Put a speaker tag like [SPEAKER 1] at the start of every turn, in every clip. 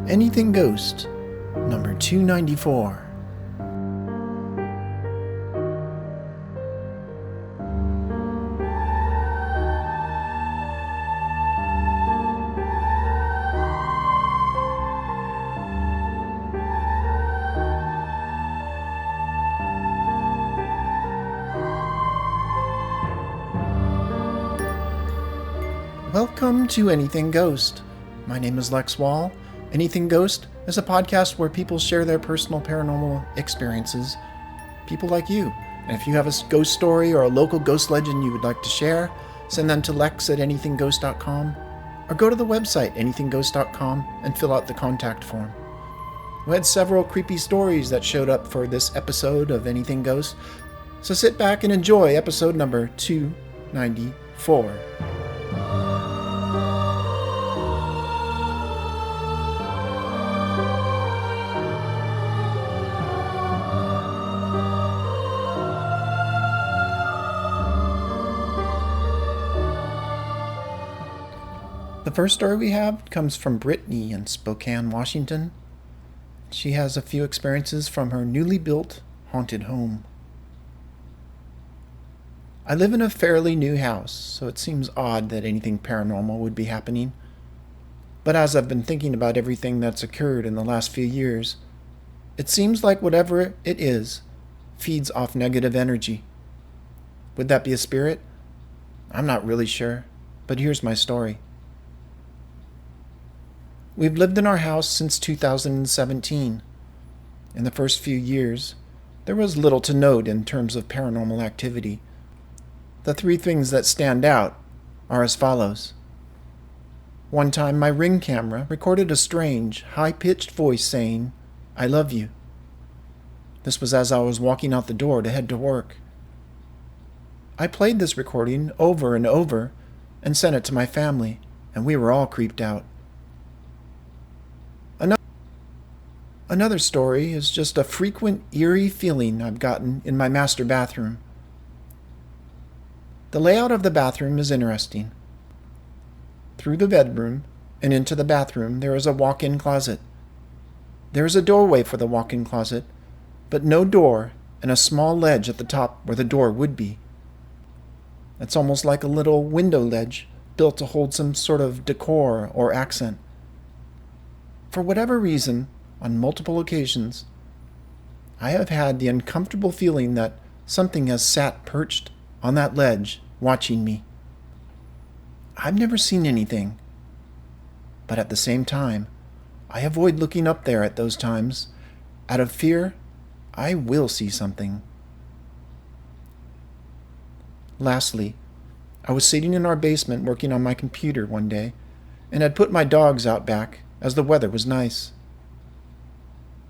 [SPEAKER 1] Anything Ghost, number 294. Welcome to Anything Ghost. My name is Lex Wahl. Anything Ghost is a podcast where people share their personal paranormal experiences. People like you. And if you have a ghost story or a local ghost legend you would like to share, send them to lex@anythingghost.com or go to the website anythingghost.com and fill out the contact form. We had several creepy stories that showed up for this episode of Anything Ghost, so sit back and enjoy episode number 294. The first story we have comes from Brittny in Spokane, Washington. She has a few experiences from her newly built haunted home. I live in a fairly new house, so it seems odd that anything paranormal would be happening. But as I've been thinking about everything that's occurred in the last few years, it seems like whatever it is feeds off negative energy. Would that be a spirit? I'm not really sure, but here's my story. We've lived in our house since 2017. In the first few years, there was little to note in terms of paranormal activity. The three things that stand out are as follows. One time, my Ring camera recorded a strange, high-pitched voice saying, "I love you." This was as I was walking out the door to head to work. I played this recording over and over and sent it to my family, and we were all creeped out. Another story is just a frequent eerie feeling I've gotten in my master bathroom. The layout of the bathroom is interesting. Through the bedroom and into the bathroom there is a walk-in closet. There is a doorway for the walk-in closet, but no door and a small ledge at the top where the door would be. It's almost like a little window ledge built to hold some sort of decor or accent. For whatever reason, on multiple occasions, I have had the uncomfortable feeling that something has sat perched on that ledge watching me. I've never seen anything, but at the same time, I avoid looking up there at those times. Out of fear, I will see something. Lastly, I was sitting in our basement working on my computer one day and had put my dogs out back as the weather was nice.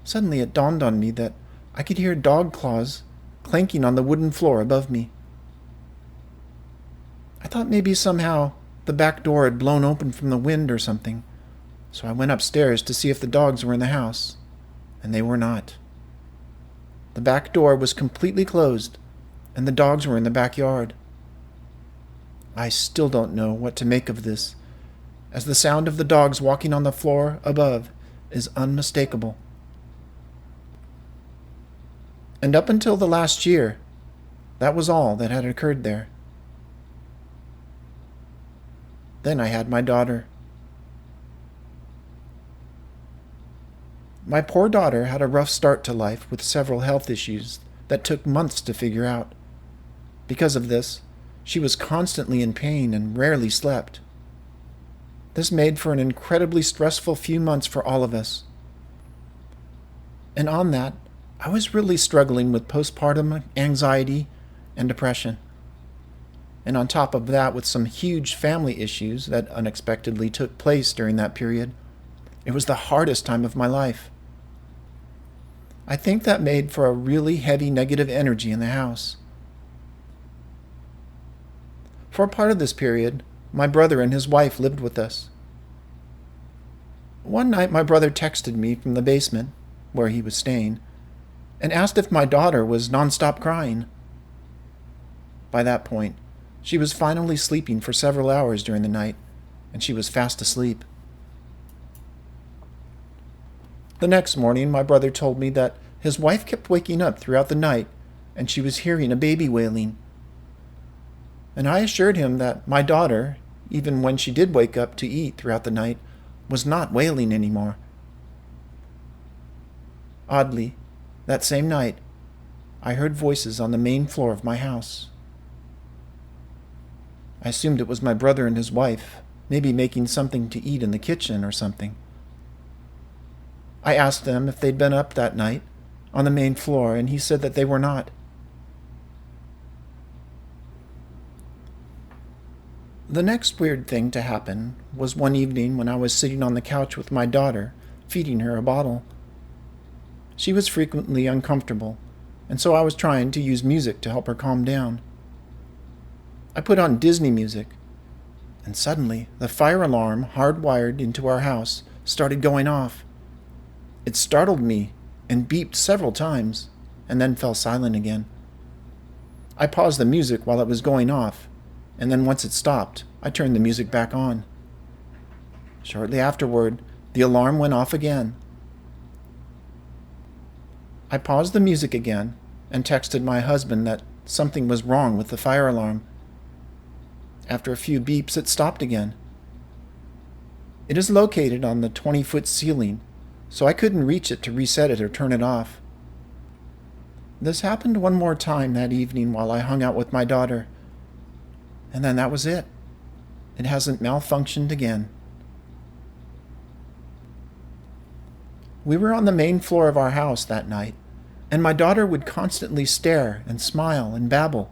[SPEAKER 1] Suddenly it dawned on me that I could hear dog claws clanking on the wooden floor above me. I thought maybe somehow the back door had blown open from the wind or something, so I went upstairs to see if the dogs were in the house, and they were not. The back door was completely closed, and the dogs were in the backyard. I still don't know what to make of this, as the sound of the dogs walking on the floor above is unmistakable. And up until the last year, that was all that had occurred there. Then I had my daughter. My poor daughter had a rough start to life with several health issues that took months to figure out. Because of this, she was constantly in pain and rarely slept. This made for an incredibly stressful few months for all of us. And on that, I was really struggling with postpartum anxiety and depression. And on top of that, with some huge family issues that unexpectedly took place during that period, it was the hardest time of my life. I think that made for a really heavy negative energy in the house. For a part of this period, my brother and his wife lived with us. One night my brother texted me from the basement, where he was staying, and asked if my daughter was nonstop crying. By that point, she was finally sleeping for several hours during the night, and she was fast asleep. The next morning, my brother told me that his wife kept waking up throughout the night and she was hearing a baby wailing. And I assured him that my daughter, even when she did wake up to eat throughout the night, was not wailing anymore. Oddly, that same night, I heard voices on the main floor of my house. I assumed it was my brother and his wife, maybe making something to eat in the kitchen or something. I asked them if they'd been up that night on the main floor, and he said that they were not. The next weird thing to happen was one evening when I was sitting on the couch with my daughter, feeding her a bottle. She was frequently uncomfortable, and so I was trying to use music to help her calm down. I put on Disney music, and suddenly the fire alarm hardwired into our house started going off. It startled me and beeped several times, and then fell silent again. I paused the music while it was going off, and then once it stopped, I turned the music back on. Shortly afterward, the alarm went off again. I paused the music again and texted my husband that something was wrong with the fire alarm. After a few beeps, it stopped again. It is located on the 20-foot ceiling, so I couldn't reach it to reset it or turn it off. This happened one more time that evening while I hung out with my daughter, and then that was it. It hasn't malfunctioned again. We were on the main floor of our house that night, and my daughter would constantly stare and smile and babble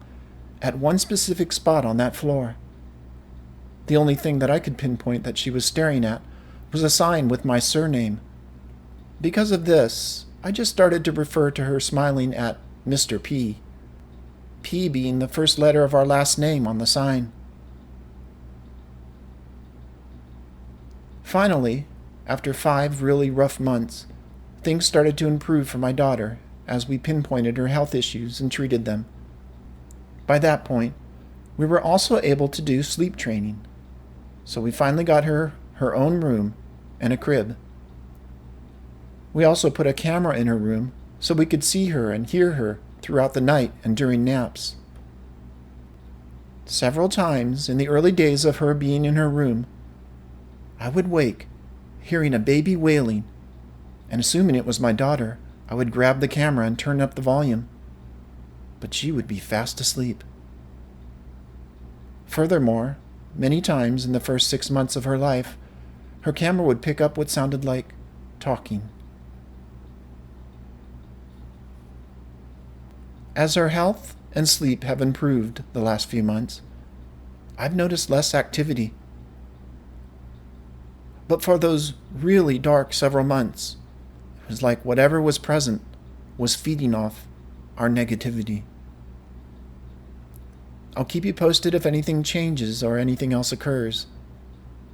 [SPEAKER 1] at one specific spot on that floor. The only thing that I could pinpoint that she was staring at was a sign with my surname. Because of this, I just started to refer to her smiling at Mr. P, P being the first letter of our last name on the sign. Finally, after 5 really rough months, things started to improve for my daughter as we pinpointed her health issues and treated them. By that point, we were also able to do sleep training, so we finally got her own room and a crib. We also put a camera in her room so we could see her and hear her throughout the night and during naps. Several times in the early days of her being in her room, I would wake, hearing a baby wailing, and assuming it was my daughter, I would grab the camera and turn up the volume, but she would be fast asleep. Furthermore, many times in the first 6 months of her life, her camera would pick up what sounded like talking. As her health and sleep have improved the last few months, I've noticed less activity. But for those really dark several months, it was like whatever was present was feeding off our negativity. I'll keep you posted if anything changes or anything else occurs.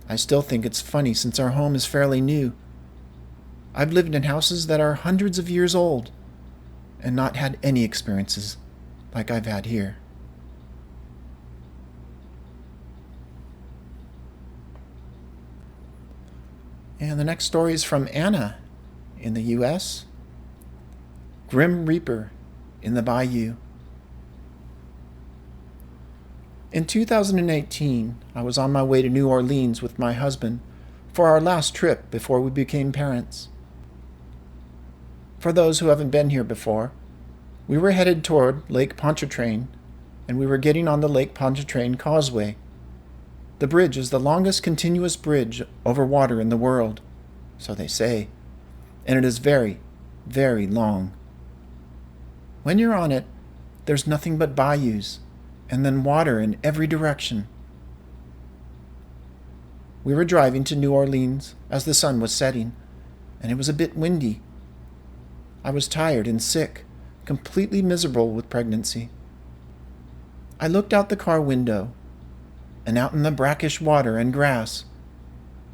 [SPEAKER 1] I still think it's funny since our home is fairly new. I've lived in houses that are hundreds of years old and not had any experiences like I've had here. And the next story is from Anna in the U.S. Grim Reaper in the Bayou. In 2018, I was on my way to New Orleans with my husband for our last trip before we became parents. For those who haven't been here before, we were headed toward Lake Pontchartrain, and we were getting on the Lake Pontchartrain Causeway. The bridge is the longest continuous bridge over water in the world, so they say, and it is very, very long. When you're on it, there's nothing but bayous, and then water in every direction. We were driving to New Orleans as the sun was setting, and it was a bit windy. I was tired and sick, completely miserable with pregnancy. I looked out the car window, and out in the brackish water and grass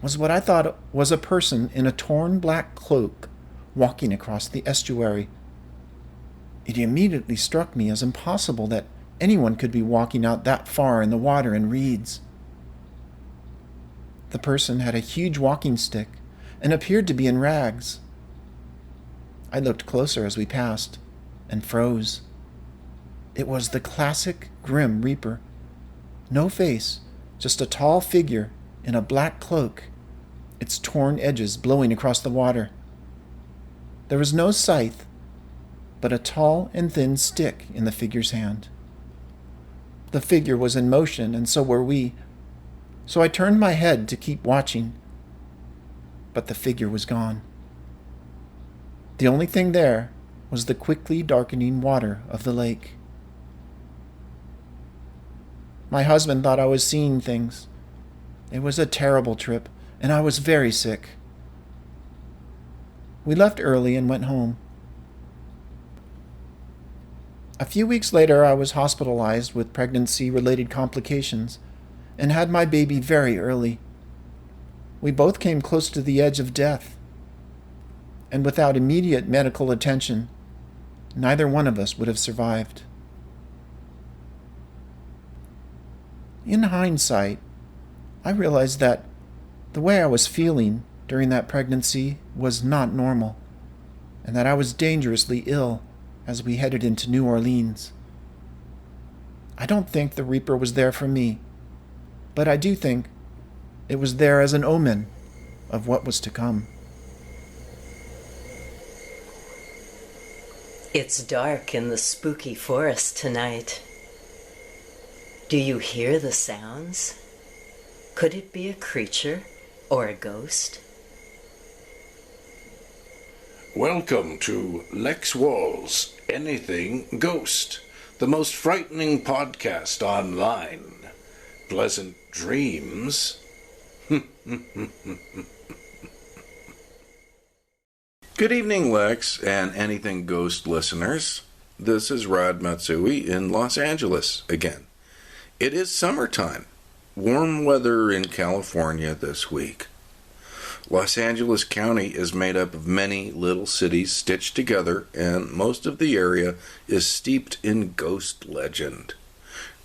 [SPEAKER 1] was what I thought was a person in a torn black cloak walking across the estuary. It immediately struck me as impossible that anyone could be walking out that far in the water and reeds. The person had a huge walking stick and appeared to be in rags. I looked closer as we passed and froze. It was the classic Grim Reaper. No face, just a tall figure in a black cloak, its torn edges blowing across the water. There was no scythe, but a tall and thin stick in the figure's hand. The figure was in motion, and so were we, so I turned my head to keep watching, but the figure was gone. The only thing there was the quickly darkening water of the lake. My husband thought I was seeing things. It was a terrible trip, and I was very sick. We left early and went home. A few weeks later, I was hospitalized with pregnancy-related complications and had my baby very early. We both came close to the edge of death, and without immediate medical attention, neither one of us would have survived. In hindsight, I realized that the way I was feeling during that pregnancy was not normal, and that I was dangerously ill as we headed into New Orleans. I don't think the Reaper was there for me, but I do think it was there as an omen of what was to come.
[SPEAKER 2] It's dark in the spooky forest tonight. Do you hear the sounds? Could it be a creature or a ghost?
[SPEAKER 3] Welcome to Lex Wall's Anything Ghost, the most frightening podcast online. Pleasant dreams. Good evening, Lex and Anything Ghost listeners. This is Rod Matsui in Los Angeles again. It is summertime. Warm weather in California this week. Los Angeles County is made up of many little cities stitched together, and most of the area is steeped in ghost legend.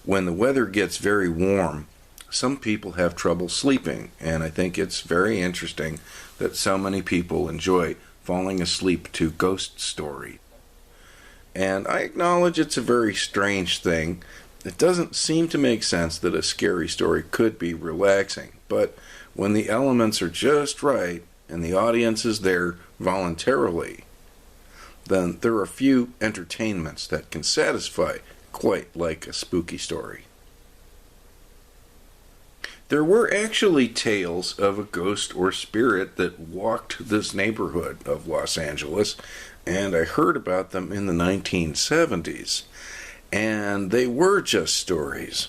[SPEAKER 3] When the weather gets very warm, some people have trouble sleeping, and I think it's very interesting that so many people enjoy falling asleep to ghost stories. And I acknowledge it's a very strange thing. It doesn't seem to make sense that a scary story could be relaxing, but when the elements are just right and the audience is there voluntarily, then there are few entertainments that can satisfy quite like a spooky story. There were actually tales of a ghost or spirit that walked this neighborhood of Los Angeles, and I heard about them in the 1970s. And they were just stories.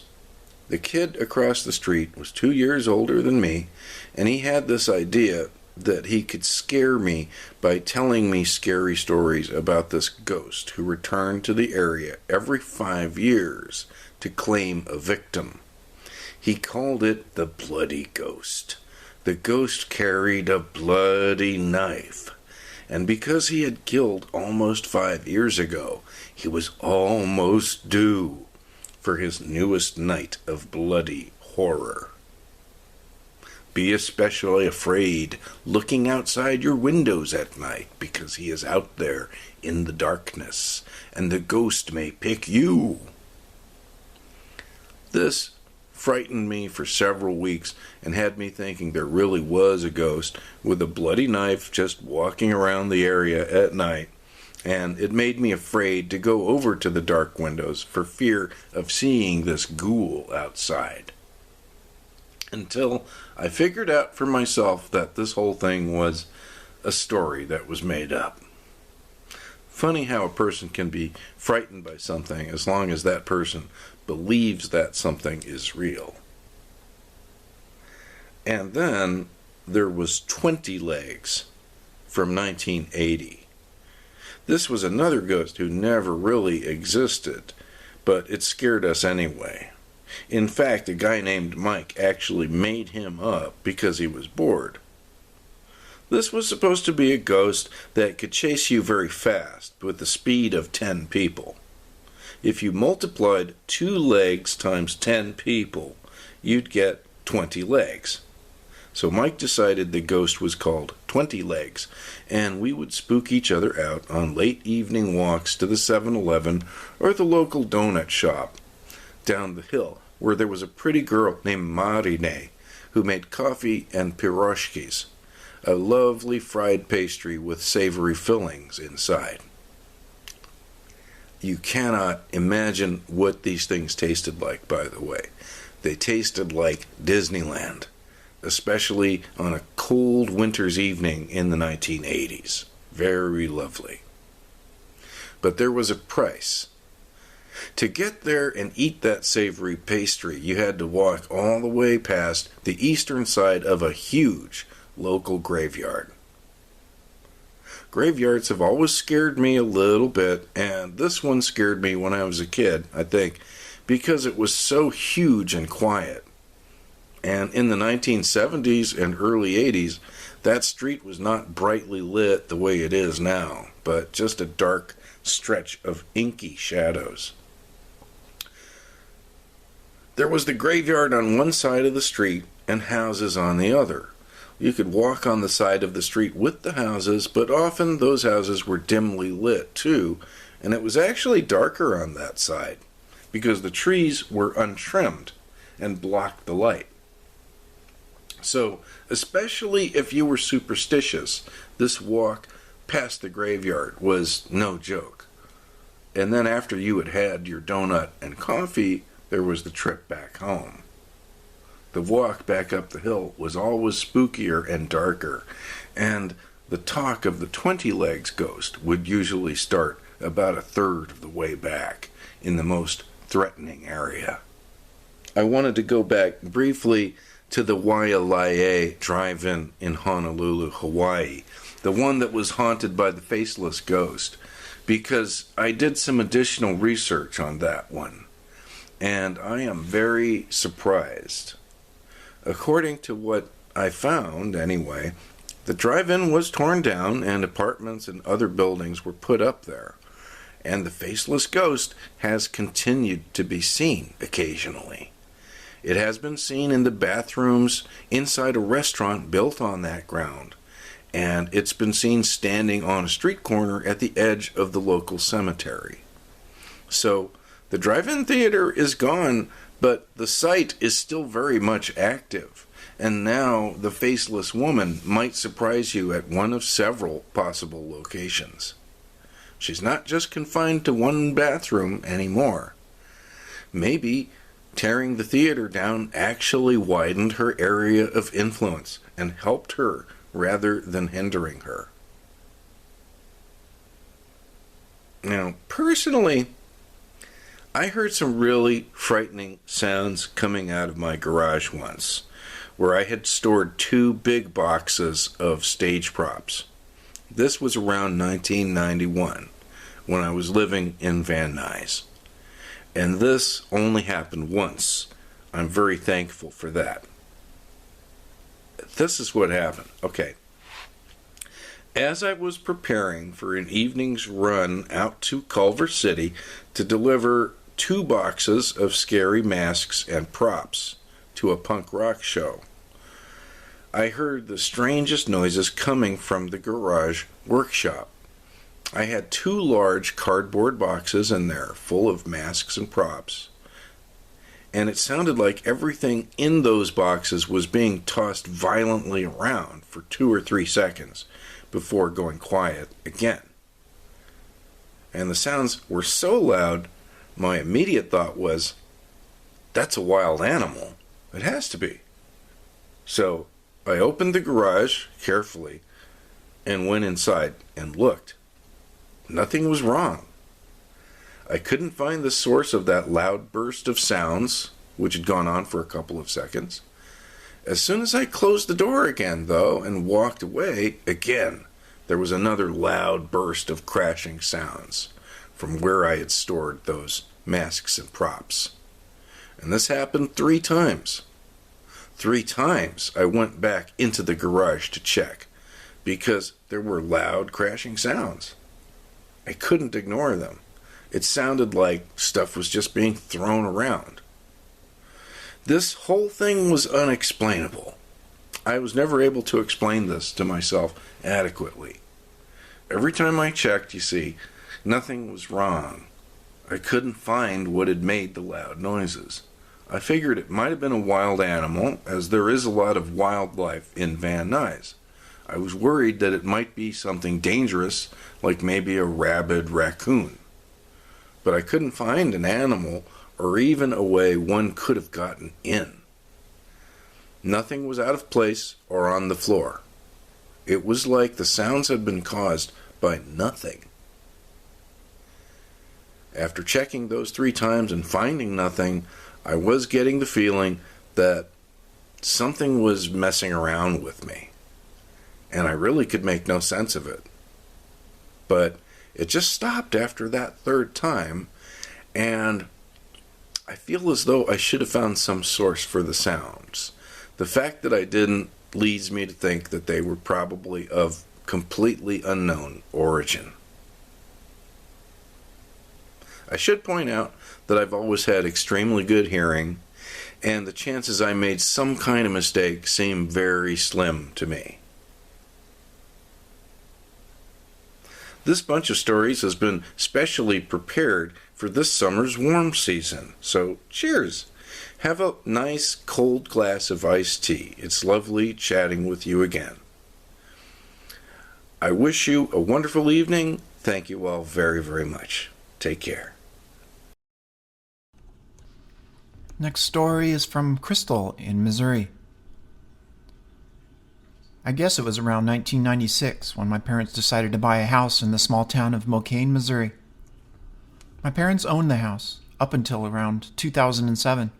[SPEAKER 3] The kid across the street was 2 years older than me, and he had this idea that he could scare me by telling me scary stories about this ghost who returned to the area every 5 years to claim a victim. He called it the Bloody Ghost. The ghost carried a bloody knife. And because he had killed almost 5 years ago, he was almost due for his newest night of bloody horror. Be especially afraid looking outside your windows at night, because he is out there in the darkness, and the ghost may pick you. This frightened me for several weeks and had me thinking there really was a ghost with a bloody knife just walking around the area at night, and it made me afraid to go over to the dark windows for fear of seeing this ghoul outside. Until I figured out for myself that this whole thing was a story that was made up. Funny how a person can be frightened by something as long as that person believes that something is real. And then there was 20 Legs from 1980. This was another ghost who never really existed, but it scared us anyway. In fact, a guy named Mike actually made him up because he was bored. This was supposed to be a ghost that could chase you very fast with the speed of 10 people. If you multiplied 2 legs times 10 people, you'd get 20 legs. So Mike decided the ghost was called 20 Legs, and we would spook each other out on late evening walks to the 7-Eleven or the local donut shop down the hill, where there was a pretty girl named Meridian who made coffee and piroshkis, a lovely fried pastry with savory fillings inside. You cannot imagine what these things tasted like, by the way. They tasted like Disneyland, especially on a cold winter's evening in the 1980s. Very lovely. But there was a price. To get there and eat that savory pastry, you had to walk all the way past the eastern side of a huge local graveyard. Graveyards have always scared me a little bit, and this one scared me when I was a kid, I think, because it was so huge and quiet. And in the 1970s and early 80s, that street was not brightly lit the way it is now, but just a dark stretch of inky shadows. There was the graveyard on one side of the street and houses on the other. You could walk on the side of the street with the houses, but often those houses were dimly lit too, and it was actually darker on that side because the trees were untrimmed and blocked the light. So, especially if you were superstitious, this walk past the graveyard was no joke. And then after you had had your donut and coffee, there was the trip back home. The walk back up the hill was always spookier and darker, and the talk of the 20 Legs ghost would usually start about a third of the way back in the most threatening area. I wanted to go back briefly to the Wahl drive-in in Honolulu, Hawaii, the one that was haunted by the faceless ghost, because I did some additional research on that one, and I am very surprised. According to what I found, anyway, the drive-in was torn down and apartments and other buildings were put up there, and the faceless ghost has continued to be seen occasionally. It has been seen in the bathrooms inside a restaurant built on that ground, and it's been seen standing on a street corner at the edge of the local cemetery. So, the drive-in theater is gone, but the site is still very much active, and now the faceless woman might surprise you at one of several possible locations. She's not just confined to one bathroom anymore. Maybe tearing the theater down actually widened her area of influence and helped her rather than hindering her. Now, personally, I heard some really frightening sounds coming out of my garage once, where I had stored 2 big boxes of stage props. This was around 1991, when I was living in Van Nuys. And this only happened once. I'm very thankful for that. This is what happened. Okay. As I was preparing for an evening's run out to Culver City to deliver 2 boxes of scary masks and props to a punk rock show, I heard the strangest noises coming from the garage workshop. I had 2 large cardboard boxes in there full of masks and props, and it sounded like everything in those boxes was being tossed violently around for 2 or 3 seconds before going quiet again. And the sounds were so loud, my immediate thought was, that's a wild animal. It has to be. So I opened the garage carefully and went inside and looked. Nothing was wrong. I couldn't find the source of that loud burst of sounds, which had gone on for a couple of seconds. As soon as I closed the door again, though, and walked away, again, there was another loud burst of crashing sounds from where I had stored those masks and props. And this happened 3 times. 3 times I went back into the garage to check, because there were loud crashing sounds. I couldn't ignore them. It sounded like stuff was just being thrown around. This whole thing was unexplainable. I was never able to explain this to myself adequately. Every time I checked, you see, nothing was wrong. I couldn't find what had made the loud noises. I figured it might have been a wild animal, as there is a lot of wildlife in Van Nuys. I was worried that it might be something dangerous, like maybe a rabid raccoon. But I couldn't find an animal or even a way one could have gotten in. Nothing was out of place or on the floor. It was like the sounds had been caused by nothing. After checking those 3 times and finding nothing, I was getting the feeling that something was messing around with me, and I really could make no sense of it. But it just stopped after that 3rd time, and I feel as though I should have found some source for the sounds. The fact that I didn't leads me to think that they were probably of completely unknown origin. I should point out that I've always had extremely good hearing, and the chances I made some kind of mistake seem very slim to me. This bunch of stories has been specially prepared for this summer's warm season, so cheers! Have a nice cold glass of iced tea. It's lovely chatting with you again. I wish you a wonderful evening. Thank you all very, very much. Take care.
[SPEAKER 1] Next story is from Crystal in Missouri. I guess it was around 1996 when my parents decided to buy a house in the small town of Spokane, Missouri. My parents owned the house up until around 2007.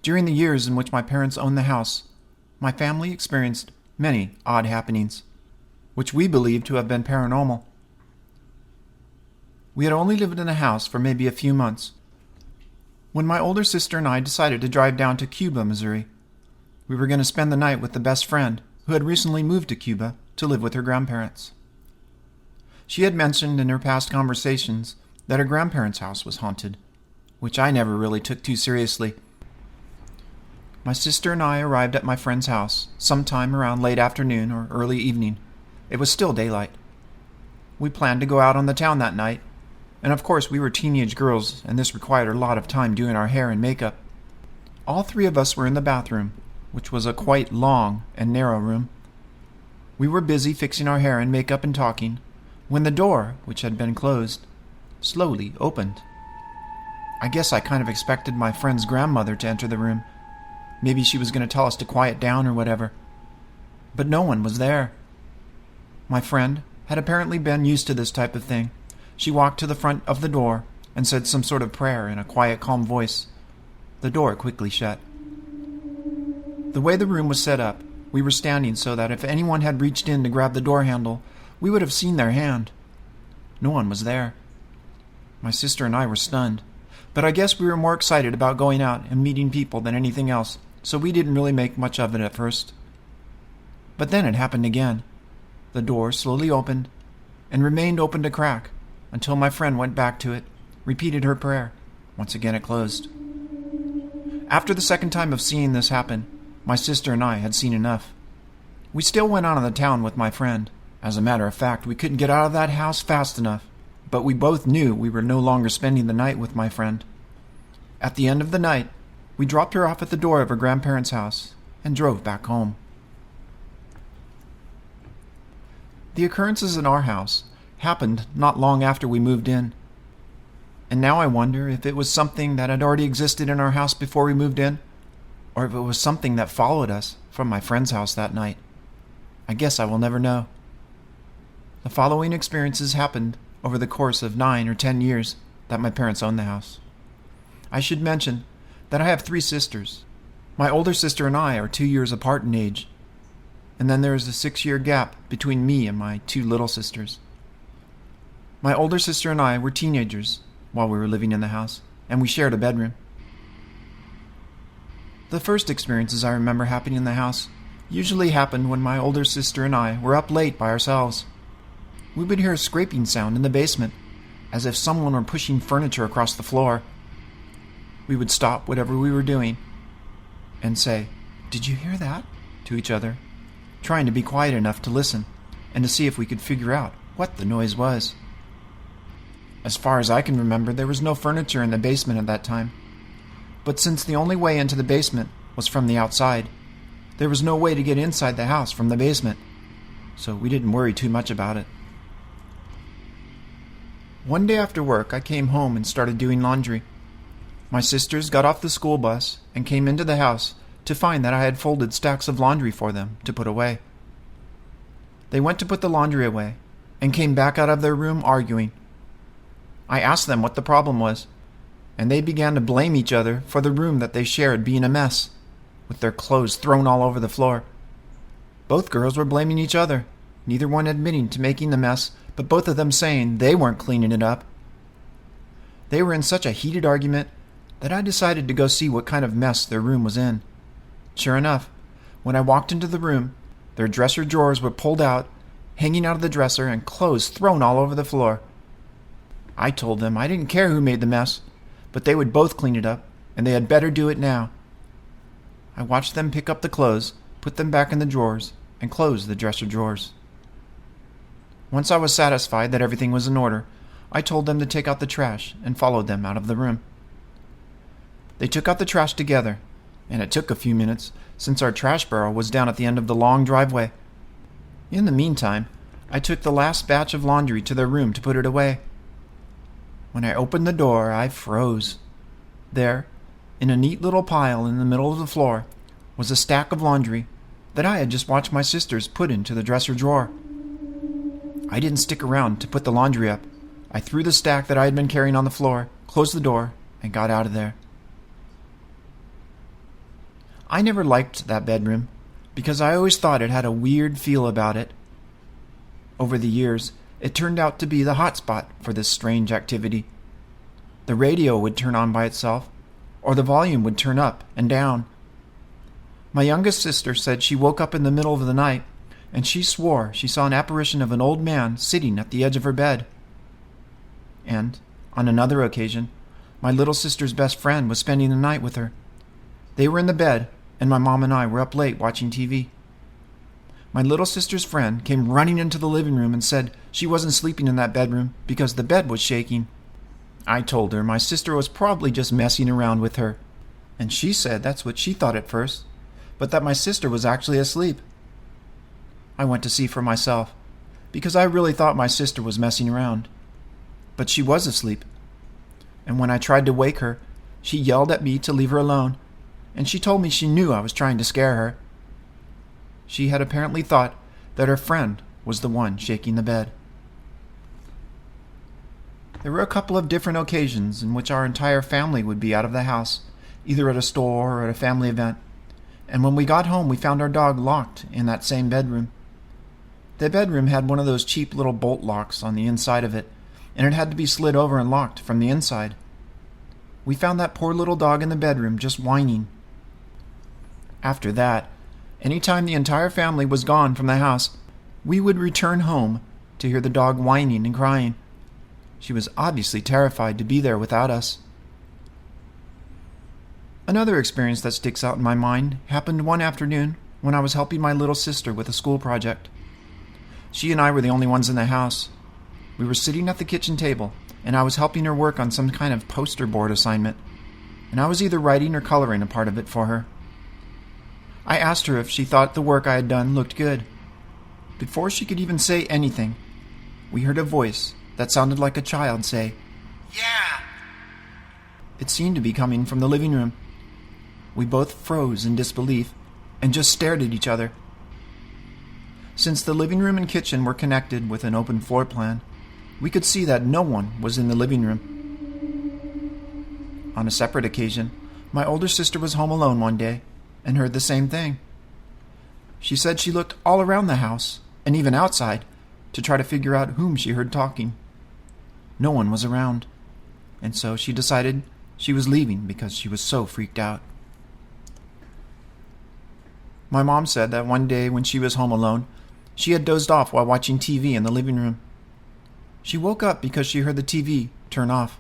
[SPEAKER 1] During the years in which my parents owned the house, my family experienced many odd happenings, which we believe to have been paranormal. We had only lived in the house for maybe a few months when my older sister and I decided to drive down to Cuba, Missouri. We were going to spend the night with the best friend who had recently moved to Cuba to live with her grandparents. She had mentioned in her past conversations that her grandparents' house was haunted, which I never really took too seriously. My sister and I arrived at my friend's house sometime around late afternoon or early evening. It was still daylight. We planned to go out on the town that night, and of course we were teenage girls, and this required a lot of time doing our hair and makeup. All 3 of us were in the bathroom, which was a quite long and narrow room. We were busy fixing our hair and makeup and talking, when the door, which had been closed, slowly opened. I guess I kind of expected my friend's grandmother to enter the room. Maybe she was going to tell us to quiet down or whatever. But no one was there. My friend had apparently been used to this type of thing. She walked to the front of the door and said some sort of prayer in a quiet, calm voice. The door quickly shut. The way the room was set up, we were standing so that if anyone had reached in to grab the door handle, we would have seen their hand. No one was there. My sister and I were stunned, but I guess we were more excited about going out and meeting people than anything else, so we didn't really make much of it at first. But then it happened again. The door slowly opened and remained open to crack until my friend went back to it, repeated her prayer. Once again it closed. After the second time of seeing this happen, my sister and I had seen enough. We still went out on the town with my friend. As a matter of fact, we couldn't get out of that house fast enough, but we both knew we were no longer spending the night with my friend. At the end of the night, we dropped her off at the door of her grandparents' house and drove back home. The occurrences in our house happened not long after we moved in, and now I wonder if it was something that had already existed in our house before we moved in, or if it was something that followed us from my friend's house that night. I guess I will never know. The following experiences happened over the course of 9 or 10 years that my parents owned the house. I should mention that I have 3 sisters. My older sister and I are 2 years apart in age, and then there is a 6-year gap between me and my 2 little sisters. My older sister and I were teenagers while we were living in the house, and we shared a bedroom. The first experiences I remember happening in the house usually happened when my older sister and I were up late by ourselves. We would hear a scraping sound in the basement, as if someone were pushing furniture across the floor. We would stop whatever we were doing and say, "Did you hear that?" to each other, trying to be quiet enough to listen and to see if we could figure out what the noise was. As far as I can remember, there was no furniture in the basement at that time. But since the only way into the basement was from the outside, there was no way to get inside the house from the basement, so we didn't worry too much about it. One day after work, I came home and started doing laundry. My sisters got off the school bus and came into the house to find that I had folded stacks of laundry for them to put away. They went to put the laundry away and came back out of their room arguing. I asked them what the problem was, and they began to blame each other for the room that they shared being a mess, with their clothes thrown all over the floor. Both girls were blaming each other, neither one admitting to making the mess, but both of them saying they weren't cleaning it up. They were in such a heated argument that I decided to go see what kind of mess their room was in. Sure enough, when I walked into the room, their dresser drawers were pulled out, hanging out of the dresser, and clothes thrown all over the floor. I told them I didn't care who made the mess, but they would both clean it up, and they had better do it now. I watched them pick up the clothes, put them back in the drawers, and close the dresser drawers. Once I was satisfied that everything was in order, I told them to take out the trash and followed them out of the room. They took out the trash together, and it took a few minutes since our trash barrel was down at the end of the long driveway. In the meantime, I took the last batch of laundry to their room to put it away. When I opened the door, I froze. There, in a neat little pile in the middle of the floor, was a stack of laundry that I had just watched my sisters put into the dresser drawer. I didn't stick around to put the laundry up. I threw the stack that I had been carrying on the floor, closed the door, and got out of there. I never liked that bedroom because I always thought it had a weird feel about it. Over the years, it turned out to be the hot spot for this strange activity. The radio would turn on by itself, or the volume would turn up and down. My youngest sister said she woke up in the middle of the night, and she swore she saw an apparition of an old man sitting at the edge of her bed. And, on another occasion, my little sister's best friend was spending the night with her. They were in the bed, and my mom and I were up late watching TV. My little sister's friend came running into the living room and said she wasn't sleeping in that bedroom because the bed was shaking. I told her my sister was probably just messing around with her, and she said that's what she thought at first, but that my sister was actually asleep. I went to see for myself, because I really thought my sister was messing around. But she was asleep, and when I tried to wake her, she yelled at me to leave her alone, and she told me she knew I was trying to scare her. She had apparently thought that her friend was the one shaking the bed. There were a couple of different occasions in which our entire family would be out of the house, either at a store or at a family event, and when we got home we found our dog locked in that same bedroom. The bedroom had one of those cheap little bolt locks on the inside of it, and it had to be slid over and locked from the inside. We found that poor little dog in the bedroom just whining. After that, any time the entire family was gone from the house, we would return home to hear the dog whining and crying. She was obviously terrified to be there without us. Another experience that sticks out in my mind happened one afternoon when I was helping my little sister with a school project. She and I were the only ones in the house. We were sitting at the kitchen table, and I was helping her work on some kind of poster board assignment, and I was either writing or coloring a part of it for her. I asked her if she thought the work I had done looked good. Before she could even say anything, we heard a voice that sounded like a child say, "Yeah!" It seemed to be coming from the living room. We both froze in disbelief and just stared at each other. Since the living room and kitchen were connected with an open floor plan, we could see that no one was in the living room. On a separate occasion, my older sister was home alone one day and heard the same thing. She said she looked all around the house, and even outside, to try to figure out whom she heard talking. No one was around, and so she decided she was leaving because she was so freaked out. My mom said that one day when she was home alone, she had dozed off while watching TV in the living room. She woke up because she heard the TV turn off.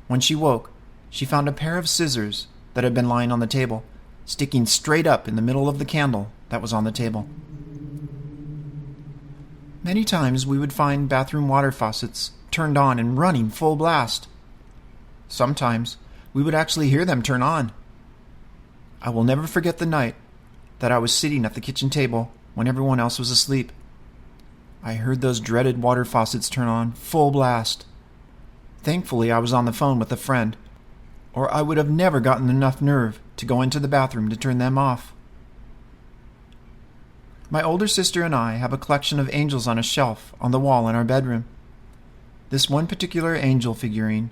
[SPEAKER 1] When she woke, she found a pair of scissors that had been lying on the table, sticking straight up in the middle of the candle that was on the table. Many times we would find bathroom water faucets turned on and running full blast. Sometimes we would actually hear them turn on. I will never forget the night that I was sitting at the kitchen table when everyone else was asleep. I heard those dreaded water faucets turn on full blast. Thankfully, I was on the phone with a friend, or I would have never gotten enough nerve to go into the bathroom to turn them off. My older sister and I have a collection of angels on a shelf on the wall in our bedroom. This one particular angel figurine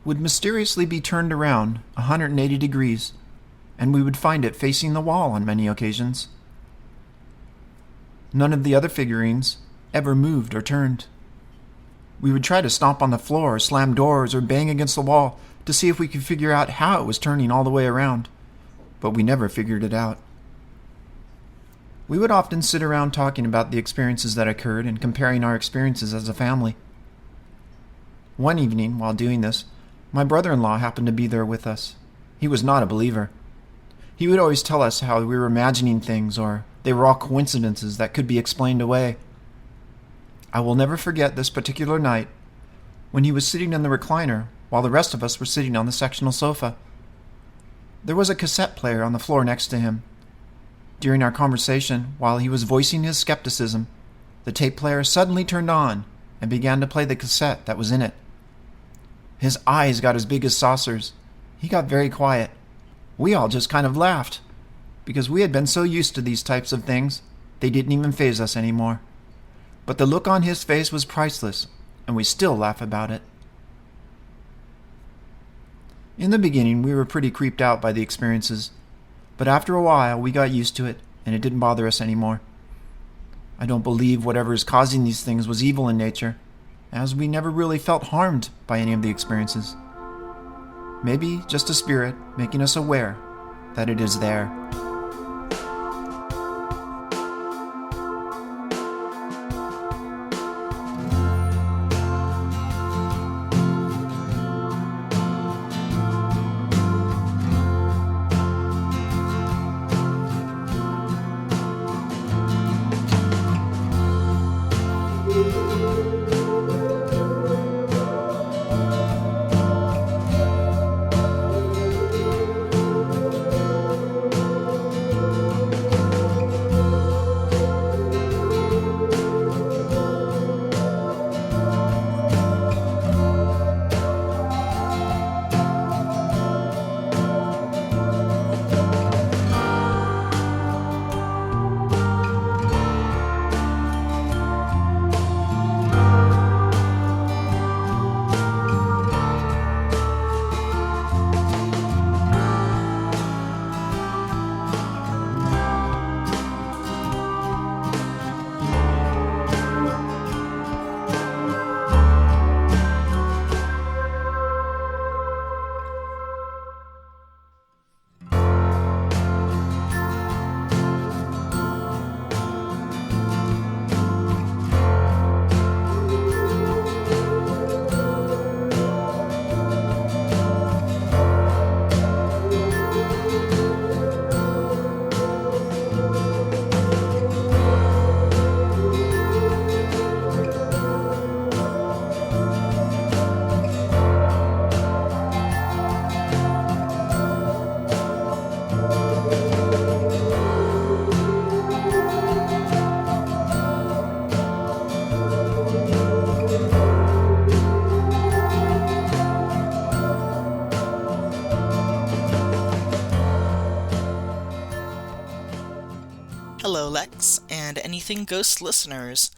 [SPEAKER 1] would mysteriously be turned around 180 degrees, and we would find it facing the wall on many occasions. None of the other figurines ever moved or turned. We would try to stomp on the floor, slam doors, or bang against the wall to see if we could figure out how it was turning all the way around, but we never figured it out. We would often sit around talking about the experiences that occurred and comparing our experiences as a family. One evening, while doing this, my brother-in-law happened to be there with us. He was not a believer. He would always tell us how we were imagining things, or they were all coincidences that could be explained away. I will never forget this particular night when he was sitting in the recliner while the rest of us were sitting on the sectional sofa. There was a cassette player on the floor next to him. During our conversation, while he was voicing his skepticism, the tape player suddenly turned on and began to play the cassette that was in it. His eyes got as big as saucers. He got very quiet. We all just kind of laughed, because we had been so used to these types of things, they didn't even faze us anymore. But the look on his face was priceless, and we still laugh about it. In the beginning, we were pretty creeped out by the experiences, but after a while, we got used to it, and it didn't bother us anymore. I don't believe whatever is causing these things was evil in nature, as we never really felt harmed by any of the experiences. Maybe just a spirit making us aware that it is there.
[SPEAKER 4] Hello, Lex, and anything ghost listeners.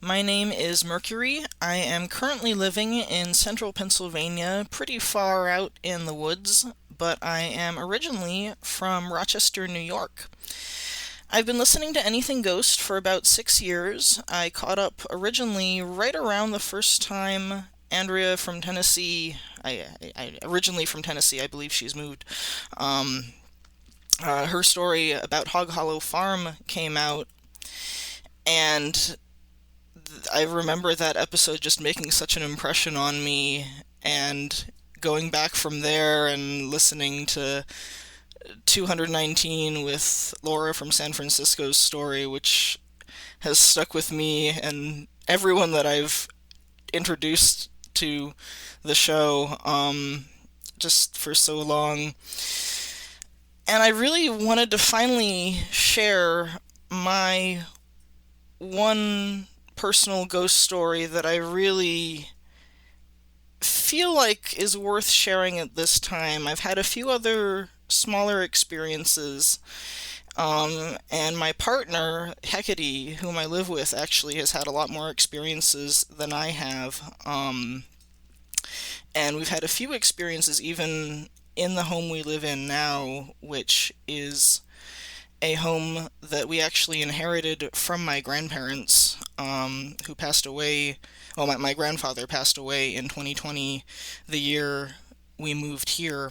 [SPEAKER 4] My name is Mercury. I am currently living in central Pennsylvania, pretty far out in the woods, but I am originally from Rochester, New York. I've been listening to Anything Ghost for about 6 years. I caught up originally right around the first time Andrea from Tennessee, originally from Tennessee, I believe she's moved, her story about Hog Hollow Farm came out, and I remember that episode just making such an impression on me, and going back from there and listening to 219 with Laura from San Francisco's story, which has stuck with me and everyone that I've introduced to the show just for so long. And I really wanted to finally share my one personal ghost story that I really feel like is worth sharing at this time. I've had a few other smaller experiences, and my partner, Hecate, whom I live with, actually has had a lot more experiences than I have. And we've had a few experiences even in the home we live in now, which is a home that we actually inherited from my grandparents, who passed away. Well, my grandfather passed away in 2020, the year we moved here.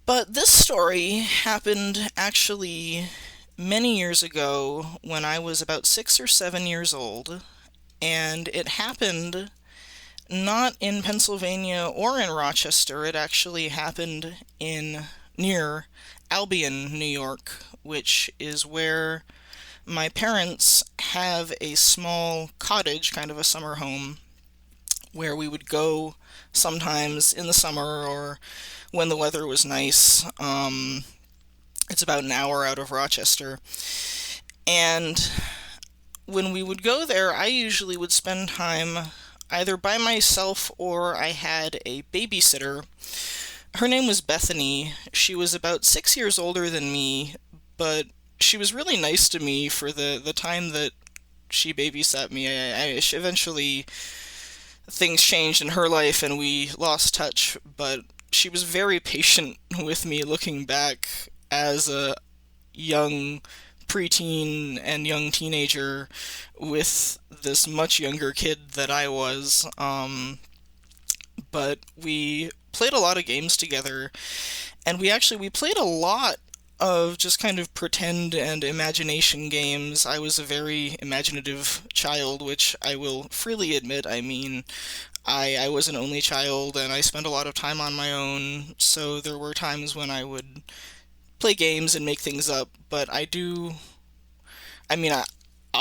[SPEAKER 4] But this story happened actually many years ago when I was about 6 or 7 years old, and it happened not in Pennsylvania or in Rochester. It actually happened near Albion, New York, which is where my parents have a small cottage, kind of a summer home, where we would go sometimes in the summer or when the weather was nice. It's about an hour out of Rochester. And when we would go there, I usually would spend time either by myself or I had a babysitter. Her name was Bethany. She was about 6 years older than me, but she was really nice to me for the time that she babysat me. Eventually, things changed in her life and we lost touch, but she was very patient with me looking back as a young preteen and young teenager with this much younger kid that I was. But we played a lot of games together, and we played a lot of just kind of pretend and imagination games. I was a very imaginative child, which I will freely admit. I mean, I was an only child, and I spent a lot of time on my own, so there were times when I would play games and make things up, but I'll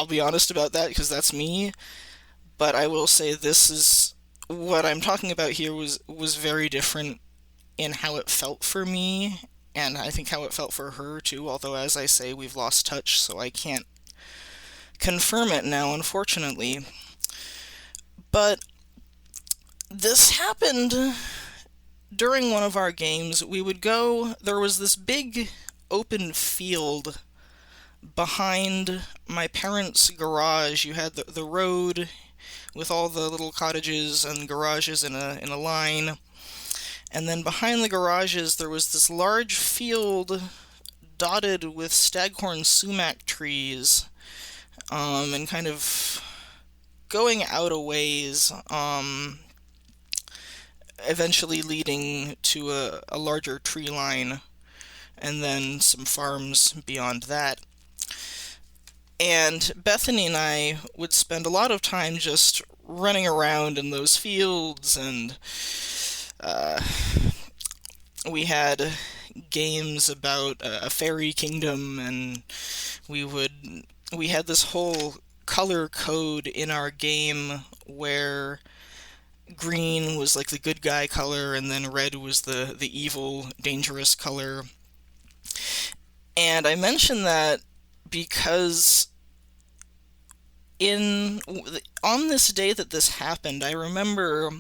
[SPEAKER 4] be honest about that, because that's me, but I will say this is what I'm talking about here was very different in how it felt for me, and I think how it felt for her too, although as I say, we've lost touch, so I can't confirm it now, unfortunately. But this happened during one of our games. There was this big open field behind my parents' garage. You had the road with all the little cottages and garages in a line. And then behind the garages there was this large field dotted with staghorn sumac trees, and kind of going out a ways, eventually leading to a larger tree line, and then some farms beyond that. And Bethany and I would spend a lot of time just running around in those fields, and we had games about a fairy kingdom, and we had this whole color code in our game where green was like the good guy color, and then red was the evil, dangerous color. And I mention that because on this day that this happened, I remember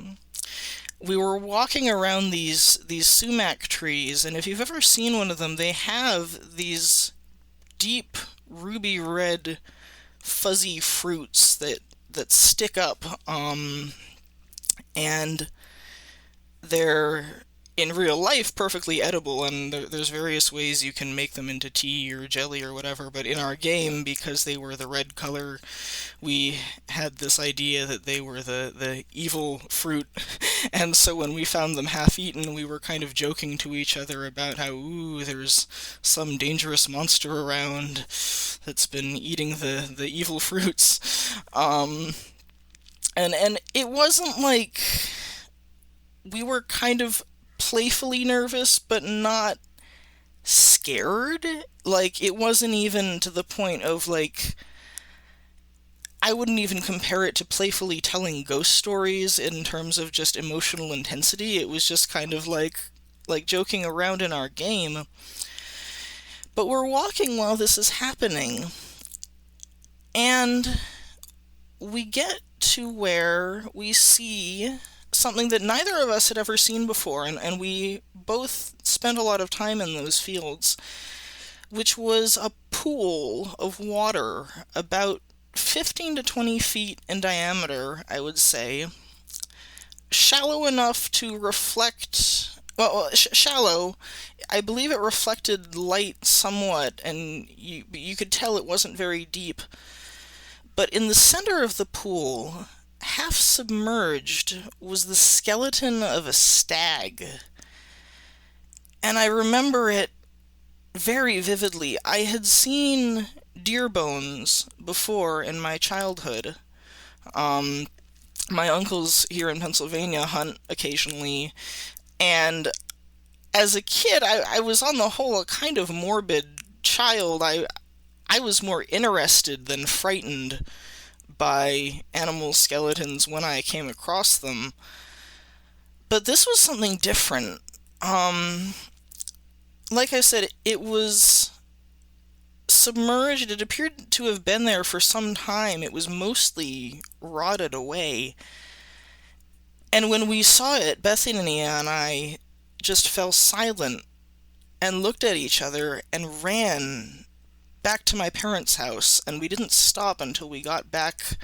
[SPEAKER 4] we were walking around these sumac trees, and if you've ever seen one of them, they have these deep ruby red fuzzy fruits that stick up, and they're in real life perfectly edible, and there's various ways you can make them into tea or jelly or whatever, but in our game, because they were the red color, we had this idea that they were the evil fruit, and so when we found them half-eaten, we were kind of joking to each other about how, there's some dangerous monster around that's been eating the evil fruits. And it wasn't like we were kind of playfully nervous, but not scared. Like, it wasn't even to the point of, like, I wouldn't even compare it to playfully telling ghost stories in terms of just emotional intensity. It was just kind of like joking around in our game. But we're walking while this is happening, and we get to where we see something that neither of us had ever seen before, and we both spent a lot of time in those fields, which was a pool of water about 15 to 20 feet in diameter, I would say. Shallow enough to reflect... Well, shallow. I believe it reflected light somewhat, and you could tell it wasn't very deep. But in the center of the pool, half submerged, was the skeleton of a stag. And I remember it very vividly. I had seen deer bones before in my childhood. My uncles here in Pennsylvania hunt occasionally, and as a kid, I was on the whole a kind of morbid child. I was more interested than frightened by animal skeletons when I came across them. But this was something different. Like I said, it was submerged. It appeared to have been there for some time. It was mostly rotted away. And when we saw it, Bethany and I just fell silent and looked at each other and ran back to my parents' house, and we didn't stop until we got back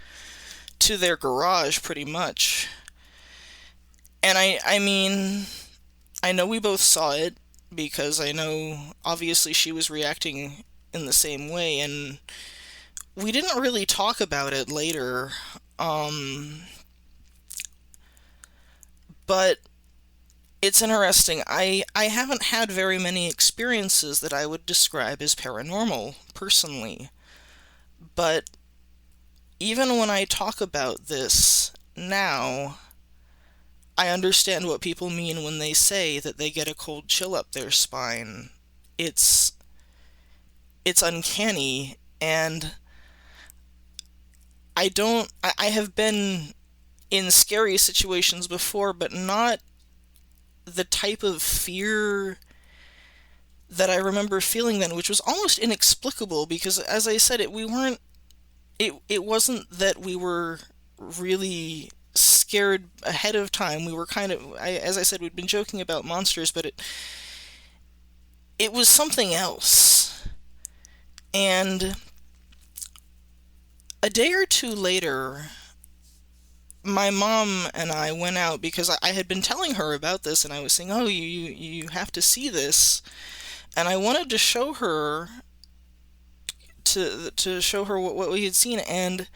[SPEAKER 4] to their garage, pretty much. And I mean, I know we both saw it, because I know, obviously, she was reacting in the same way, and we didn't really talk about it later, but it's interesting. I haven't had very many experiences that I would describe as paranormal, personally. But even when I talk about this now, I understand what people mean when they say that they get a cold chill up their spine. It's uncanny, and I have been in scary situations before, but not the type of fear that I remember feeling then, which was almost inexplicable, because, as I said, it wasn't that we were really scared ahead of time. We were kind of, as I said, we'd been joking about monsters, but it was something else. And a day or two later, my mom and I went out, because I had been telling her about this, and I was saying, oh, you have to see this. And I wanted to show her, to show her what we had seen, and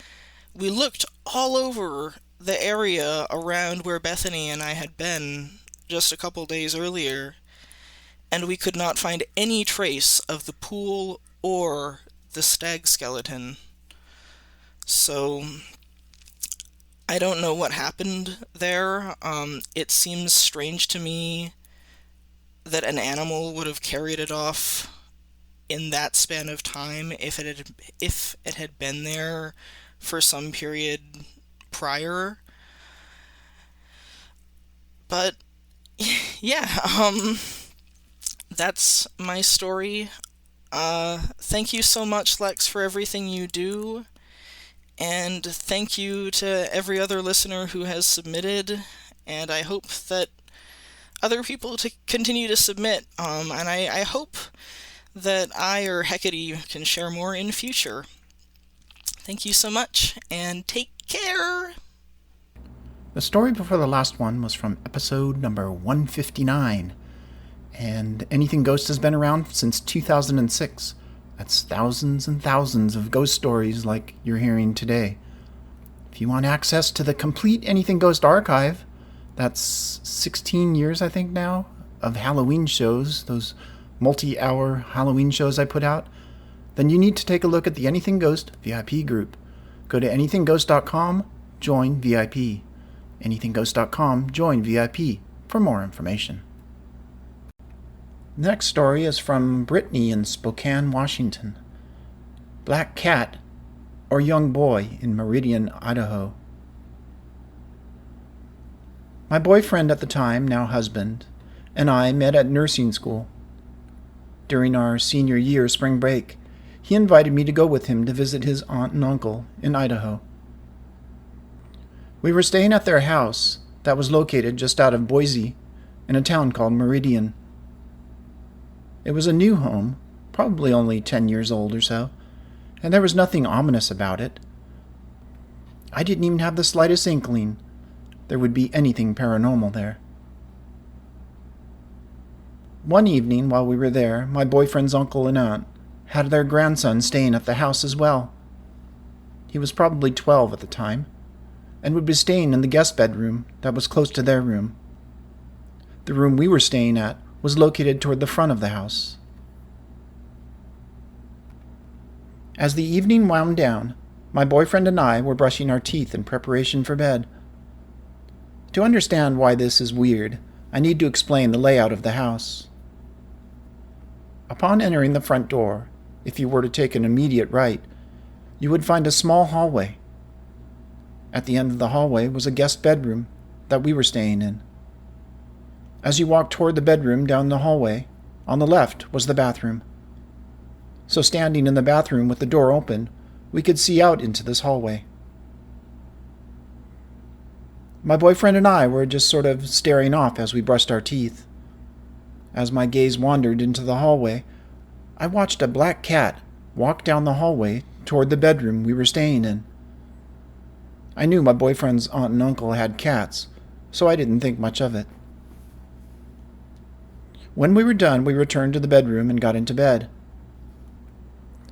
[SPEAKER 4] we looked all over the area around where Bethany and I had been just a couple days earlier, and we could not find any trace of the pool or the stag skeleton. So I don't know what happened there. It seems strange to me that an animal would have carried it off in that span of time if it had been there for some period prior. But yeah, that's my story. Thank you so much, Lex, for everything you do. And thank you to every other listener who has submitted. And I hope that other people continue to submit. And I hope that I or Hecate can share more in future. Thank you so much, and take care!
[SPEAKER 1] The story before the last one was from episode number 159. And Anything Ghost has been around since 2006. That's thousands and thousands of ghost stories like you're hearing today. If you want access to the complete Anything Ghost archive, that's 16 years, I think now, of Halloween shows, those multi-hour Halloween shows I put out, then you need to take a look at the Anything Ghost VIP group. Go to anythingghost.com, join VIP. anythingghost.com, join VIP for more information. The next story is from Brittny in Spokane, Washington. Black cat or young boy in Meridian, Idaho. My boyfriend at the time, now husband, and I met at nursing school. During our senior year spring break, he invited me to go with him to visit his aunt and uncle in Idaho. We were staying at their house that was located just out of Boise in a town called Meridian. It was a new home, probably only 10 years old or so, and there was nothing ominous about it. I didn't even have the slightest inkling there would be anything paranormal there. One evening while we were there, my boyfriend's uncle and aunt had their grandson staying at the house as well. He was probably 12 at the time, and would be staying in the guest bedroom that was close to their room. The room we were staying at was located toward the front of the house. As the evening wound down, my boyfriend and I were brushing our teeth in preparation for bed. To understand why this is weird, I need to explain the layout of the house. Upon entering the front door, if you were to take an immediate right, you would find a small hallway. At the end of the hallway was a guest bedroom that we were staying in. As you walked toward the bedroom down the hallway, on the left was the bathroom. So standing in the bathroom with the door open, we could see out into this hallway. My boyfriend and I were just sort of staring off as we brushed our teeth. As my gaze wandered into the hallway, I watched a black cat walk down the hallway toward the bedroom we were staying in. I knew my boyfriend's aunt and uncle had cats, so I didn't think much of it. When we were done, we returned to the bedroom and got into bed.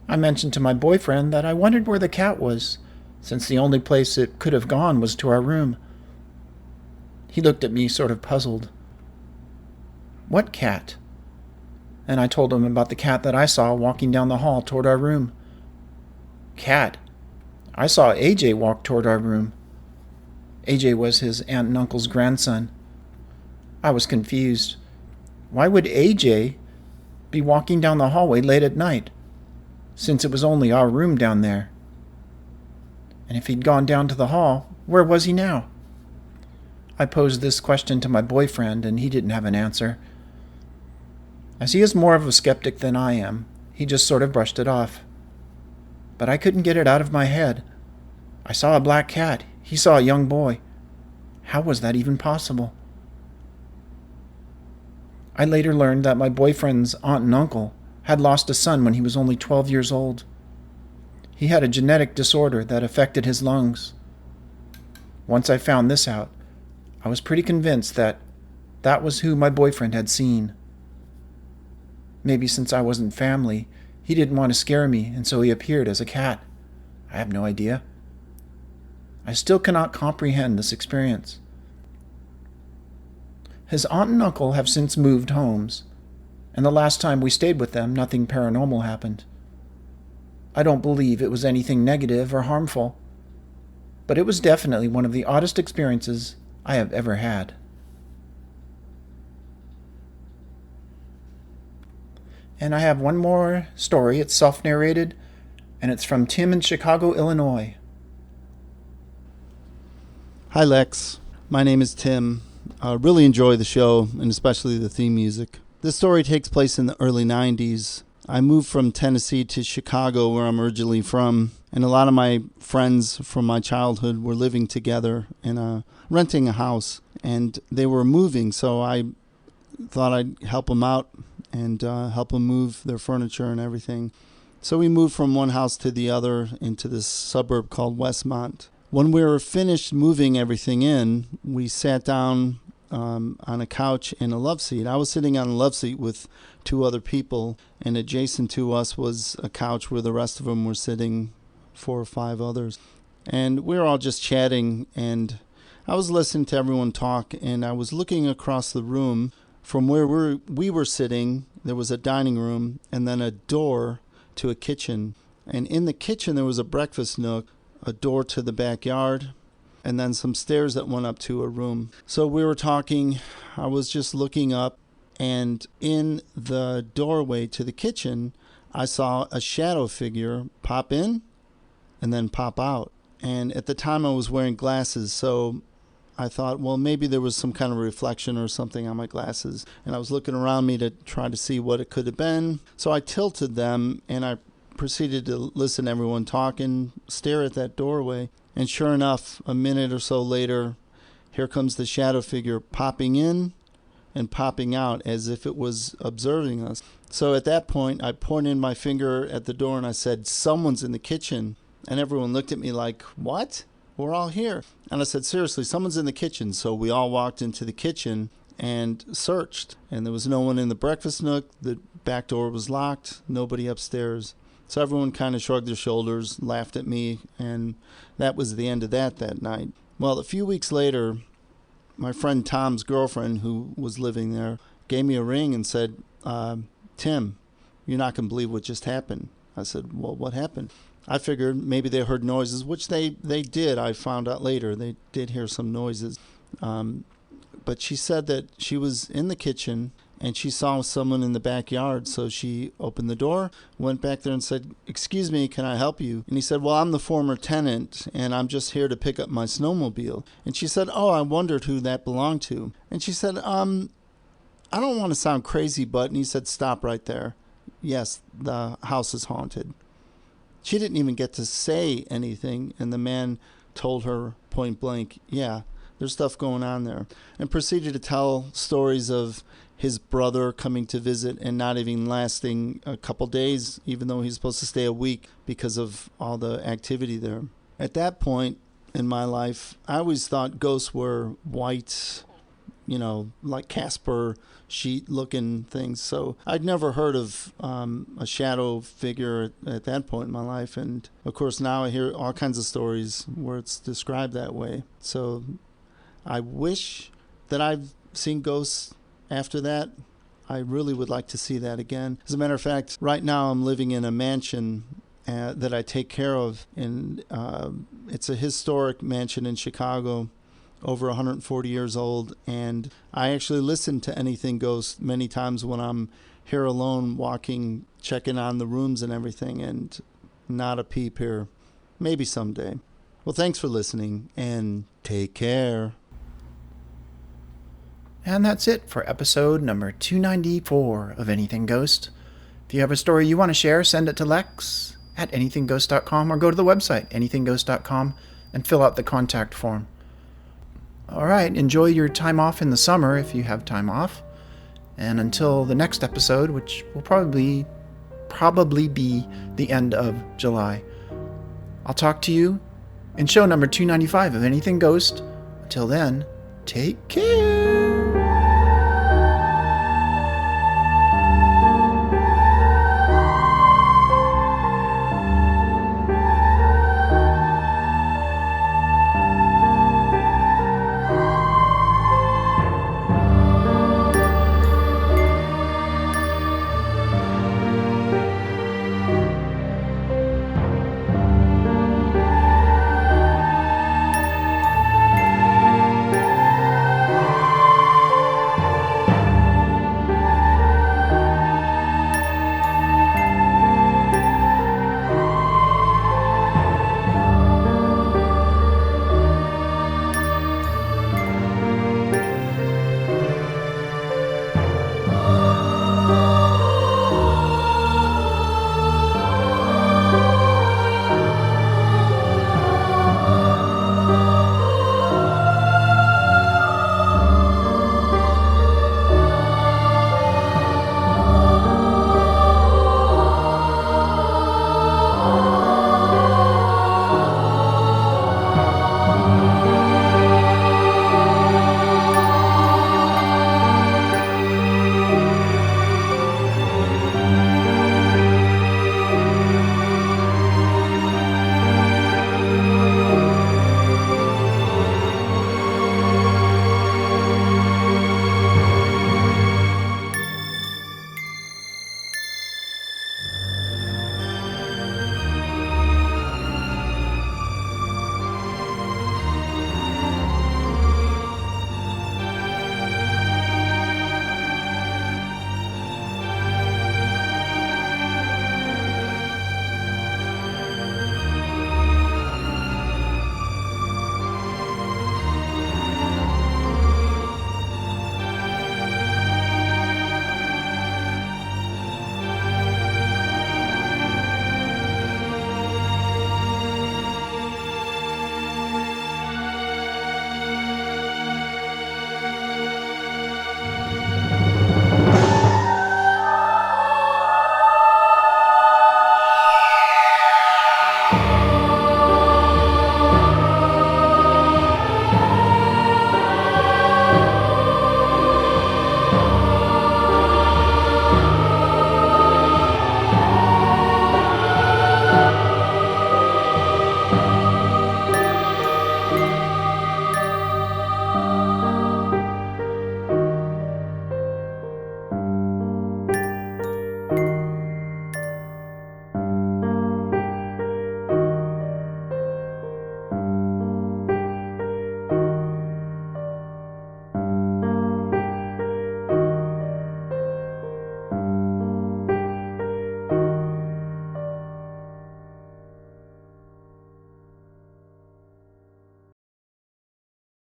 [SPEAKER 1] I mentioned to my boyfriend that I wondered where the cat was, since the only place it could have gone was to our room. He looked at me sort of puzzled. "What cat?" And I told him about the cat that I saw walking down the hall toward our room. "Cat? I saw AJ walk toward our room." AJ was his aunt and uncle's grandson. I was confused. Why would AJ be walking down the hallway late at night, since it was only our room down there? And if he'd gone down to the hall, where was he now? I posed this question to my boyfriend, and he didn't have an answer. As he is more of a skeptic than I am, he just sort of brushed it off. But I couldn't get it out of my head. I saw a black cat. He saw a young boy. How was that even possible? I later learned that my boyfriend's aunt and uncle had lost a son when he was only 12 years old. He had a genetic disorder that affected his lungs. Once I found this out, I was pretty convinced that that was who my boyfriend had seen. Maybe since I wasn't family, he didn't want to scare me, and so he appeared as a cat. I have no idea. I still cannot comprehend this experience. His aunt and uncle have since moved homes, and the last time we stayed with them, nothing paranormal happened. I don't believe it was anything negative or harmful, but it was definitely one of the oddest experiences I have ever had. And I have one more story. It's self-narrated, and it's from Tim in Chicago, Illinois.
[SPEAKER 5] Hi, Lex. My name is Tim. I really enjoy the show, and especially the theme music. This story takes place in the early 90s. I moved from Tennessee to Chicago, where I'm originally from, and a lot of my friends from my childhood were living together and renting a house, and they were moving, so I thought I'd help them out and help them move their furniture and everything. So we moved from one house to the other into this suburb called Westmont. When we were finished moving everything in, we sat down on a couch in a love seat. I was sitting on a love seat with two other people, and adjacent to us was a couch where the rest of them were sitting, 4 or 5 others. And we were all just chatting, and I was listening to everyone talk, and I was looking across the room. From where we were sitting, there was a dining room and then a door to a kitchen. And in the kitchen, there was a breakfast nook, a door to the backyard, and then some stairs that went up to a room. So we were talking. I was just looking up, And in the doorway to the kitchen, I saw a shadow figure pop in and then pop out. And at the time I was wearing glasses, so I thought, well, maybe there was some kind of reflection or something on my glasses. And I was looking around me to try to see what it could have been. So I tilted them and I proceeded to listen to everyone talking, stare at that doorway. And sure enough, a minute or so later, here comes the shadow figure popping in and popping out as if it was observing us. So at that point, I pointed my finger at the door and I said, someone's in the kitchen. And everyone looked at me like, what? We're all here. And I said, seriously, someone's in the kitchen. So we all walked into the kitchen and searched. And there was no one in the breakfast nook. The back door was locked. Nobody upstairs. So everyone kind of shrugged their shoulders, laughed at me, and that was the end of that night. Well, a few weeks later, my friend Tom's girlfriend, who was living there, gave me a ring and said, Tim, you're not going to believe what just happened. I said, well, what happened? I figured maybe they heard noises, which they did. I found out later. They did hear some noises. But she said that she was in the kitchen and she saw someone in the backyard. So she opened the door, went back there and said, excuse me, can I help you? And he said, well, I'm the former tenant and I'm just here to pick up my snowmobile. And she said, oh, I wondered who that belonged to. And she said, I don't want to sound crazy, but, and he said, stop right there. Yes, the house is haunted. She didn't even get to say anything, and the man told her point blank, yeah, there's stuff going on there, and proceeded to tell stories of his brother coming to visit and not even lasting a couple days, even though he's supposed to stay a week because of all the activity there. At that point in my life, I always thought ghosts were white, like Casper sheet-looking things. So I'd never heard of a shadow figure at that point in my life. And, of course, now I hear all kinds of stories where it's described that way. So I wish that I've seen ghosts after that. I really would like to see that again. As a matter of fact, right now I'm living in a mansion that I take care of. And it's a historic mansion in Chicago, over 140 years old, and I actually listen to Anything Ghost many times when I'm here alone, walking, checking on the rooms and everything, and not a peep here. Maybe someday. Well, thanks for listening, and take care.
[SPEAKER 1] And that's it for episode number 294 of Anything Ghost. If you have a story you want to share, send it to Lex at anythingghost.com or go to the website, anythingghost.com, and fill out the contact form. All right, enjoy your time off in the summer if you have time off. And until the next episode, which will probably be the end of July, I'll talk to you in show number 295 of Anything Ghost. Until then, take care.